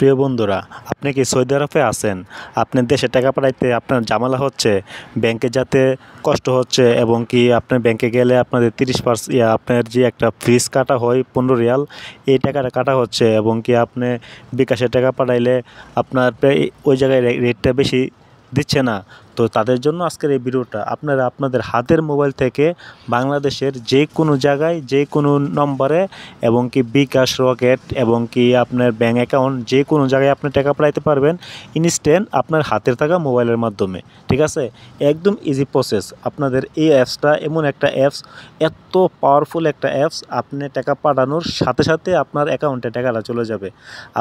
প্রিয় বন্ধুরা, আপনি কি সৌদি আরবে আছেন? আপনার দেশে টাকা পাঠাইতে আপনার ঝামেলা হচ্ছে, ব্যাংকে যেতে কষ্ট হচ্ছে এবং কি আপনার ব্যাংকে গেলে আপনাদের 30% আপনার যে একটা ফিস কাটা হয় 15 রিয়াল, এই টাকাটা কাটা হচ্ছে এবং কি আপনি বিকাশে টাকা পাঠাইলে আপনার ওই জায়গায় রেটটা বেশি দিচ্ছে না। তো তাদের জন্য আজকের এই ভিডিওটা। আপনারা আপনাদের হাতের মোবাইল থেকে বাংলাদেশের যে কোনো জায়গায় যে কোনো নম্বরে এবং কি বিকাশ, রকেট এবং কি আপনার ব্যাঙ্ক অ্যাকাউন্ট যে কোনো জায়গায় আপনি টাকা পাঠাইতে পারবেন ইনস্ট্যান্ট আপনার হাতের থাকা মোবাইলের মাধ্যমে। ঠিক আছে? একদম ইজি প্রসেস। আপনাদের এই অ্যাপসটা এমন একটা অ্যাপস, এত পাওয়ারফুল একটা অ্যাপস, আপনি টাকা পাঠানোর সাথে সাথে আপনার অ্যাকাউন্টে টাকাটা চলে যাবে।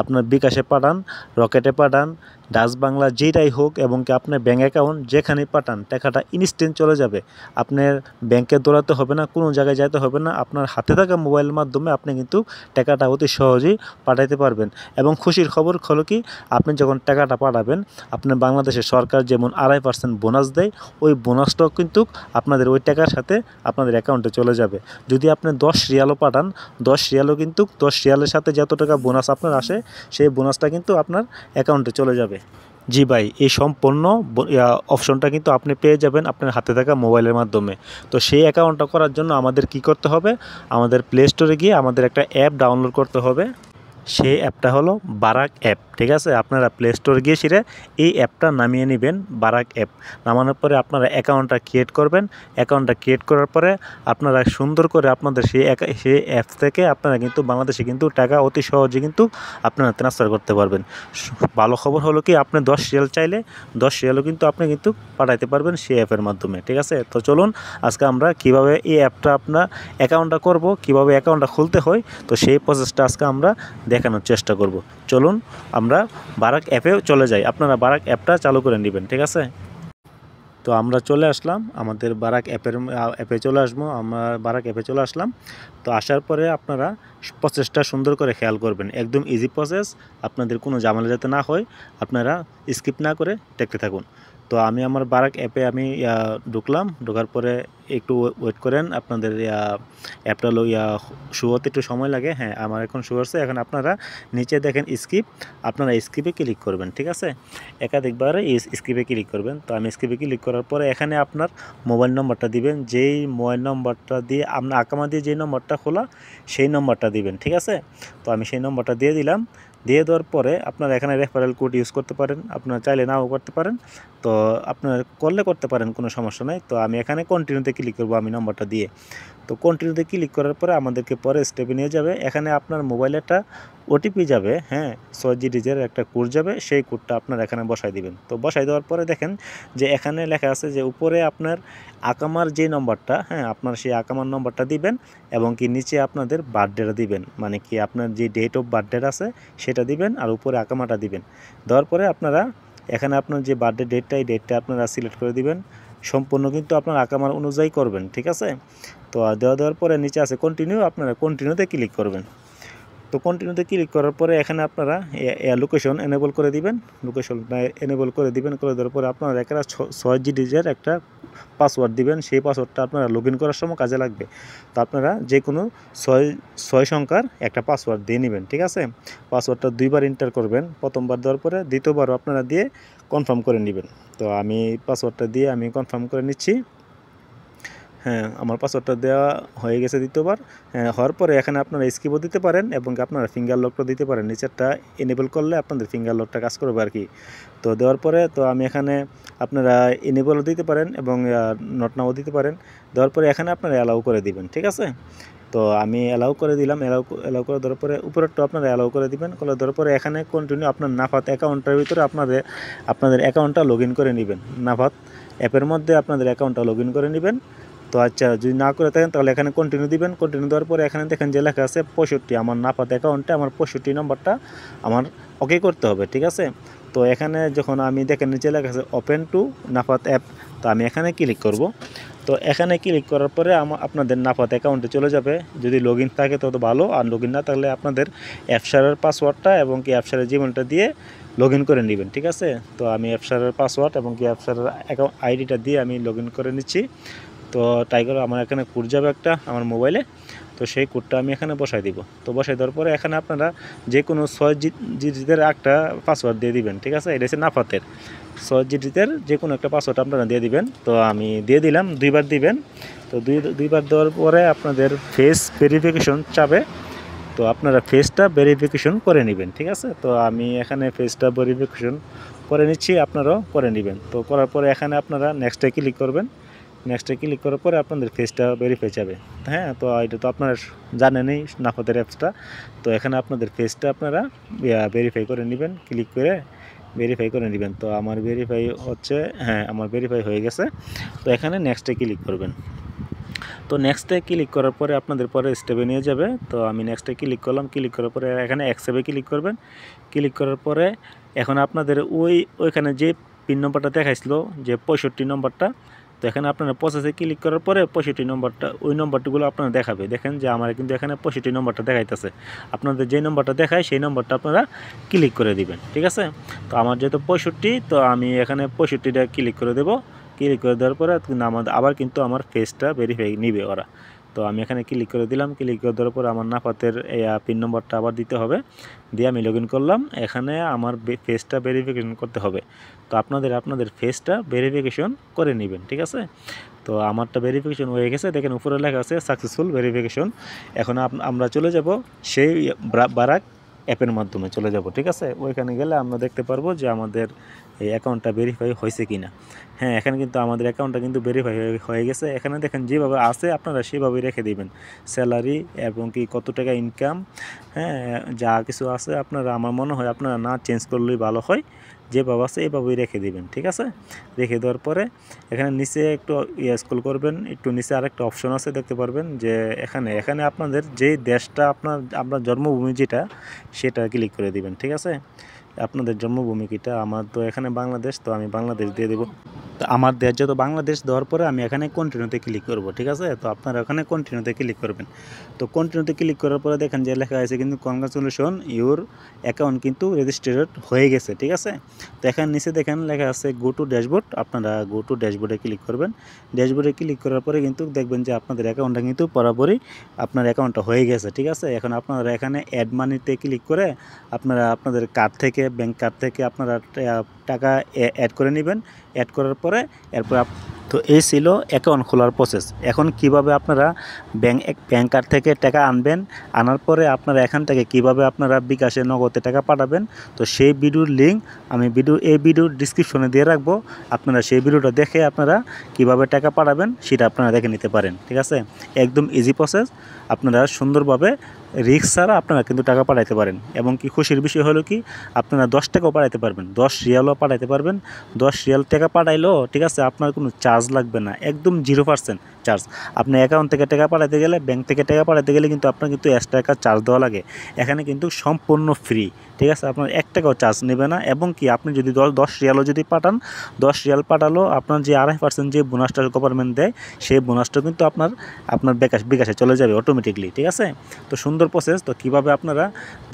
আপনার বিকাশে পাঠান, রকেটে পাঠান, ডাচ বাংলা যেটাই হোক এবং কি আপনার ব্যাঙ্ক অ্যাকাউন্ট যেখানেই পাঠান টাকাটা ইনস্ট্যান্ট চলে যাবে। আপনার ব্যাংকে দৌড়াতে হবে না, কোনো জায়গায় যাইতে হবে না। আপনার হাতে থাকা মোবাইলের মাধ্যমে আপনি কিন্তু টাকাটা অতি সহজেই পাঠাইতে পারবেন। এবং খুশির খবর হলো কি, আপনি যখন টাকাটা পাঠাবেন আপনার বাংলাদেশের সরকার যেমন 2.5% বোনাস দেয়, ওই বোনাসটাও কিন্তু আপনাদের ওই টাকার সাথে আপনাদের অ্যাকাউন্টে চলে যাবে। যদি আপনি 10 রিয়ালও পাঠান, 10 রিয়ালও কিন্তু 10 রিয়ালের সাথে যত টাকা বোনাস আপনার আসে সেই বোনাসটা কিন্তু আপনার অ্যাকাউন্টে চলে যাবে। জি ভাই, এই সম্পূর্ণ অপশনটা কিন্তু আপনি পেয়ে যাবেন আপনার হাতে থাকা মোবাইলের মাধ্যমে। তো সেই অ্যাকাউন্টটা করার জন্য আমাদের কি করতে হবে? আমাদের প্লে স্টোরে গিয়ে আমাদের একটা অ্যাপ ডাউনলোড করতে হবে। সেই অ্যাপটা হলো বারাক অ্যাপ। ঠিক আছে? আপনারা প্লে স্টোরে গিয়ে সেরে এই অ্যাপটা নামিয়ে নেবেন, বারাক অ্যাপ। নামানোর পরে আপনারা অ্যাকাউন্টটা ক্রিয়েট করবেন। অ্যাকাউন্টটা ক্রিয়েট করার পরে আপনারা সুন্দর করে আপনাদের সেই অ্যাপ থেকে আপনারা কিন্তু বাংলাদেশে কিন্তু টাকা অতি সহজে কিন্তু আপনারা ট্রান্সফার করতে পারবেন। ভালো খবর হলো কি, আপনি 10 রিয়াল চাইলে 10 রিয়ালও কিন্তু আপনি কিন্তু পাঠাইতে পারবেন সেই অ্যাপের মাধ্যমে। ঠিক আছে? তো চলুন আজকে আমরা কীভাবে এই অ্যাপটা আপনার অ্যাকাউন্টটা করব, কীভাবে অ্যাকাউন্টটা খুলতে হয়, তো সেই প্রসেসটা আজকে আমরা দেখানোর চেষ্টা করব। চলুন আমরা বারাক অ্যাপেও চলে যাই। আপনারা বারাক অ্যাপটা চালু করে নেবেন। ঠিক আছে? তো আমরা চলে আসলাম আমাদের বারাক অ্যাপে চলে আসবো। আমরা বারাক অ্যাপে চলে আসলাম। তো আসার পরে আপনারা প্রসেসটা সুন্দর করে খেয়াল করবেন। একদম ইজি প্রসেস, আপনাদের কোনো ঝামেলা যাতে না হয় আপনারা স্কিপ না করে দেখতে থাকুন। তো আমি আমার বারাক অ্যাপে আমি ঢুকলাম। ঢোকার পরে একটু ওয়েট করেন, আপনাদের অ্যাপটা শো হতে একটু সময় লাগে। হ্যাঁ, আমার এখন শো হচ্ছে। এখন আপনারা নিচে দেখেন স্কিপ, আপনারা স্কিপে ক্লিক করবেন। ঠিক আছে? একাধিকবার স্কিপে ক্লিক করবেন। তো আমি স্কিপে ক্লিক করার পরে এখানে আপনার মোবাইল নম্বরটা দিবেন। যেই মোবাইল নম্বরটা দিয়ে আপনার আকামা দিয়ে যেই নম্বরটা খোলা সেই নম্বরটা দিবেন। ঠিক আছে? তো আমি সেই নম্বরটা দিয়ে দিলাম। দিয়ে দেওয়ার পরে আপনারা এখানে রেফারেল কোড ইউজ করতে পারেন, আপনারা চাইলে নাও করতে পারেন। তো আপনারা করতে পারেন, কোনো সমস্যা নাই। তো আমি এখানে কন্টিনিউতে ক্লিক করব আমি নম্বরটা দিয়ে। তো কন্টিনিউতে ক্লিক করার পরে আমাদেরকে পরে স্টেপে নিয়ে যাবে। এখানে আপনার মোবাইলে একটা ওটিপি যাবে, হ্যাঁ, 6 ডিজিটের একটা কোড যাবে। সেই কোডটা আপনারা এখানে বসাই দিবেন। তো বসাই দেওয়ার পরে দেখেন যে এখানে লেখা আছে যে উপরে আপনার আকামার যে নম্বরটা, হ্যাঁ, আপনার সেই আকামার নম্বরটা দিবেন এবং কি নিচে আপনাদের বার্থডেটা দিবেন, মানে কি আপনার যে ডেট অফ বার্থডে আছে সেটা দিবেন আর উপরে আকামাটা দিবেন। দেওয়ার পরে আপনারা এখানে আপনার যে বার্থডে ডেটটা, এই ডেটটা আপনারা সিলেক্ট করে দিবেন। সম্পূর্ণ কিন্তু আপনার আকামার অনুযায়ী করবেন। ঠিক আছে? তো দেওয়ার পরে নিচে আছে কন্টিনিউ, আপনারা কন্টিনিউতে ক্লিক করবেন। তো কন্টিনিউতে ক্লিক করার পরে এখানে আপনারা লোকেশন এনেবল করে দিবেন। লোকেশনটা এনেবল করে দিবেন। করে দেওয়ার পরে আপনারা একটা 6 ডিজিটের একটা পাসওয়ার্ড দিবেন। সেই পাসওয়ার্ডটা আপনারা লগ ইন করার সময় কাজে লাগবে। তো আপনারা যে কোনো 6 সংখ্যার একটা পাসওয়ার্ড দিয়ে নেবেন। ঠিক আছে? পাসওয়ার্ডটা 2বার এন্টার করবেন। প্রথমবার দেওয়ার পরে দ্বিতীয়বারও আপনারা দিয়ে কনফার্ম করে নেবেন। তো আমি পাসওয়ার্ডটা দিয়ে আমি কনফার্ম করে নিচ্ছি। হ্যাঁ, আমার পাসওয়ার্ডটা দেওয়া হয়ে গেছে দ্বিতীয়বার। হ্যাঁ, হওয়ার পরে এখানে আপনারা স্কিপও দিতে পারেন এবং আপনারা ফিঙ্গার লকটাও দিতে পারেন। নিচেরটা এনেবল করলে আপনাদের ফিঙ্গার লকটা কাজ করবে আর কি। তো দেওয়ার পরে তো আমি এখানে আপনারা এনেবলও দিতে পারেন এবং নট নাও দিতে পারেন। দেওয়ার পরে এখানে আপনারা অ্যালাউ করে দিবেন। ঠিক আছে? তো আমি অ্যালাউ করে দিলাম। অ্যালাউ করে দেওয়ার পরে উপরেরটা আপনারা অ্যালাউ করে দিবেন। করে দেওয়ার পরে এখানে কন্টিনিউ আপনার নাফাত অ্যাকাউন্টটার ভিতরে আপনাদের অ্যাকাউন্টটা লগ ইন করে নেবেন। নাফাত অ্যাপের মধ্যে আপনাদের অ্যাকাউন্টটা লগ ইন করে নেবেন। তো আচ্ছা, যদি না করে থাকেন তাহলে এখানে কন্টিনিউ দিবেন। কন্টিনিউ দেওয়ার পরে এখানে দেখেন যে লেখা আছে 65, আমার নাফাত অ্যাকাউন্টে আমার 65 নম্বরটা আমার ওকে করতে হবে। ঠিক আছে? তো এখানে যখন আমি দেখেন নিচে লেখা আছে ওপেন টু নাফাত অ্যাপ, তো আমি এখানে ক্লিক করব। তো এখানে ক্লিক করার পরে আপনাদের নাফাত অ্যাকাউন্টে চলে যাবে। যদি লগ ইন থাকে তত ভালো, আর লগ ইন না থাকলে আপনাদের অ্যাপসারের পাসওয়ার্ডটা এবং কি অ্যাপসারের জিমেলটা দিয়ে লগ ইন করে নেবেন। ঠিক আছে? তো আমি অ্যাপসারের পাসওয়ার্ড এবং কি অ্যাপসারের অ্যাকাউন্ট আইডিটা দিয়ে আমি লগ ইন করে নিচ্ছি। তো টাইগার আমার এখানে কোড যাবে একটা আমার মোবাইলে। তো তো সেই কোডটা আমি এখানে বসাই দিব। তো বসাই দেওয়ার পরে এখানে আপনারা যে কোনো 6 ডিজিটের একটা পাসওয়ার্ড দিয়ে দিবেন, ঠিক আছে। এটা হচ্ছে নাফাতের 6 ডিজিটের যে কোনো একটা পাসওয়ার্ড আপনারা দিয়ে দিবেন। তো আমি দিয়ে দিলাম, 2বার দিবেন। তো দুইবার দেওয়ার পরে আপনাদের ফেস ভেরিফিকেশন চাবে, তো আপনারা ফেসটা ভেরিফিকেশন করে নেবেন, ঠিক আছে। তো আমি এখানে ফেসটা ভেরিফিকেশন করে নিচ্ছি, আপনারাও করে নেবেন। তো করার পরে এখানে আপনারা নেক্সটে ক্লিক করবেন। নেক্সটে ক্লিক করার পরে আপনাদের ফেসটা ভেরিফাই যাবে। হ্যাঁ, তো এটা তো আপনারা জানেনই নাফাতের অ্যাপসটা। তো এখানে আপনাদের ফেসটা আপনারা ভেরিফাই করে নেবেন, ক্লিক করে ভেরিফাই করে নেবেন। তো আমার ভেরিফাই হচ্ছে, হ্যাঁ আমার ভেরিফাই হয়ে গেছে। তো এখানে নেক্সটে ক্লিক করবেন। তো নেক্সটে ক্লিক করার পরে আপনাদের পরে স্টেপে নিয়ে যাবে। তো আমি নেক্সটে ক্লিক করলাম, ক্লিক করার পরে এখানে অ্যাকসেপ্টে ক্লিক করবেন। ক্লিক করার পরে এখন আপনাদের ওইখানে যে পিন নম্বরটা দেখাইছিল যে 65 নম্বরটা, তো এখানে আপনারা প্রসেসে ক্লিক করার পরে 65 নম্বরটা, ওই নম্বরগুলো আপনারা দেখাবে। দেখেন যে আমার কিন্তু এখানে 65 নম্বরটা দেখাইতেছে। আপনাদের যে নম্বরটা দেখায় সেই নম্বরটা আপনারা ক্লিক করে দিবেন, ঠিক আছে। তো আমার যেহেতু 65, তো আমি এখানে 65টা ক্লিক করে দেবো। ক্লিক করে দেওয়ার পরে আবার কিন্তু আমার ফেসটা ভেরিফাই নিবে ওরা। তো আমি এখানে ক্লিক করে দিলাম। ক্লিক করে দেওয়ার পরে আমার নাফাতের পিন নম্বরটা আবার দিতে হবে, দিয়ে আমি লগ ইন করলাম। এখানে আমার ফেসটা ভেরিফিকেশন করতে হবে। তো আপনাদের ফেসটা ভেরিফিকেশন করে নেবেন, ঠিক আছে। তো আমারটা ভেরিফিকেশন হয়ে গেছে, দেখেন উপরে লেখা আছে সাকসেসফুল ভেরিফিকেশন। এখন আমরা চলে যাব সেই বারাক অ্যাপের মাধ্যমে চলে যাব, ঠিক আছে। ওইখানে গেলে আমরা দেখতে পারবো যে আমাদের এই অ্যাকাউন্টটা ভেরিফাই হয়েছে কি না। হ্যাঁ, এখানে কিন্তু আমাদের অ্যাকাউন্টটা কিন্তু ভেরিফাই হয়ে গেছে। এখানে দেখেন যেভাবে আছে আপনারা সেভাবেই রেখে দিবেন, স্যালারি এবং কি কত টাকা ইনকাম, হ্যাঁ যা কিছু আছে আপনারা, আমার মনে হয় আপনারা না চেঞ্জ করলেই ভালো হয়। যেভাবে আছে এইভাবেই রেখে দিবেন, ঠিক আছে। রেখে দেওয়ার পরে এখানে নিচে একটু স্ক্রল করবেন, একটু নিচে আরেকটা অপশন আছে দেখতে পারবেন যে এখানে আপনাদের যেই দেশটা আপনার জন্মভূমি যেটা, সেটা ক্লিক করে দিবেন, ঠিক আছে। আপনাদের জন্মভূমি কিটা, আমার তো এখানে বাংলাদেশ, তো আমি বাংলাদেশ দিয়ে দেবো। তো আমার দেশ যত বাংলাদেশ দেওয়ার পরে আমি এখানে কন্টিনিউতে ক্লিক করব, ঠিক আছে। তো আপনারা ওখানে কন্টিনিউতে ক্লিক করবেন। তো কন্টিনিউতে ক্লিক করার পরে দেখেন যে লেখা আছে কিন্তু কনগ্রাচুলেশন ইউর অ্যাকাউন্ট কিন্তু রেজিস্টার্ড হয়ে গেছে, ঠিক আছে। তো এখানে নিচে দেখেন লেখা আছে গো টু ড্যাশবোর্ড, আপনারা গো টু ড্যাশবোর্ডে ক্লিক করবেন। ড্যাশবোর্ডে ক্লিক করার পরে কিন্তু দেখবেন যে আপনাদের অ্যাকাউন্টটা কিন্তু বরাবরই আপনার অ্যাকাউন্টটা হয়ে গেছে, ঠিক আছে। এখন আপনারা এখানে অ্যাড মানিতে ক্লিক করে আপনারা আপনাদের কার্ড থেকে, ব্যাংক কার্ড থেকে আপনারা টাকা অ্যাড করে নেবেন। অ্যাড করার পরে এরপর তো এই ছিল অ্যাকাউন্ট খোলার প্রসেস। এখন কিভাবে আপনারা ব্যাংক কার্ড থেকে টাকা আনবেন, আনার পরে আপনারা এখান থেকে কিভাবে আপনারা বিকাশে নগদে টাকা পাঠাবেন, তো সেই ভিডিওর লিঙ্ক আমি এই ভিডিওর ডিসক্রিপশনে দিয়ে রাখবো। আপনারা সেই ভিডিওটা দেখে আপনারা কিভাবে টাকা পাঠাবেন সেটা আপনারা দেখে নিতে পারেন, ঠিক আছে। একদম ইজি প্রসেস, আপনারা সুন্দরভাবে রিস্ক ছাড়া আপনারা কিন্তু টাকা পাঠাইতে পারেন। এবং কি খুশির বিষয় হলো কি, আপনারা 10 টাকাও পাঠাইতে পারবেন, 10 রিয়ালও পাঠাইতে পারবেন। 10 রিয়াল টাকা পাঠাইলেও, ঠিক আছে, আপনার কোনো চার্জ লাগবে না, একদম 0% চার্জ। আপনি অ্যাকাউন্ট থেকে টাকা পাঠাইতে গেলে, ব্যাংক থেকে টাকা পাঠাইতে গেলে কিন্তু আপনার কিন্তু এক্সট্রা টাকা চার্জ দেওয়া লাগে। এখানে কিন্তু সম্পূর্ণ ফ্রি, ঠিক আছে। আপনার 1 টাকাও চার্জ নেবে না। এবং কি আপনি যদি 10 রিয়ালও যদি পাঠান, 10 রিয়াল পাঠালো আপনার যে 2.5% যে বোনাসটা গভর্নমেন্ট দেয়, সেই বোনাসটা কিন্তু আপনার বিকাশে চলে যাবে অটোমেটিকলি, ঠিক আছে। তো সুন্দর প্রসেস। তো কীভাবে আপনারা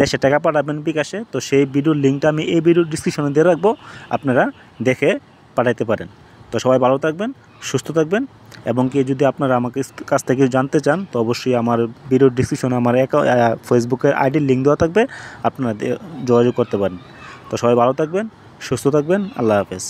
দেশে টাকা পাঠাবেন বিকাশে, তো সেই ভিডিওর লিঙ্কটা আমি এই ভিডিওর ডিসক্রিপশনে দিয়ে রাখবো, আপনারা দেখে পাঠাইতে পারেন। তো সবাই ভালো থাকবেন, সুস্থ থাকবেন। এবং কি যদি আপনারা আমাকে কাছ থেকে জানতে চান, তো অবশ্যই আমার ভিডিওর ডিসক্রিপশনে আমার ফেসবুকের আইডির লিঙ্ক দেওয়া থাকবে, আপনারা যোগাযোগ করতে পারেন। তো সবাই ভালো থাকবেন, সুস্থ থাকবেন। আল্লাহ হাফেজ।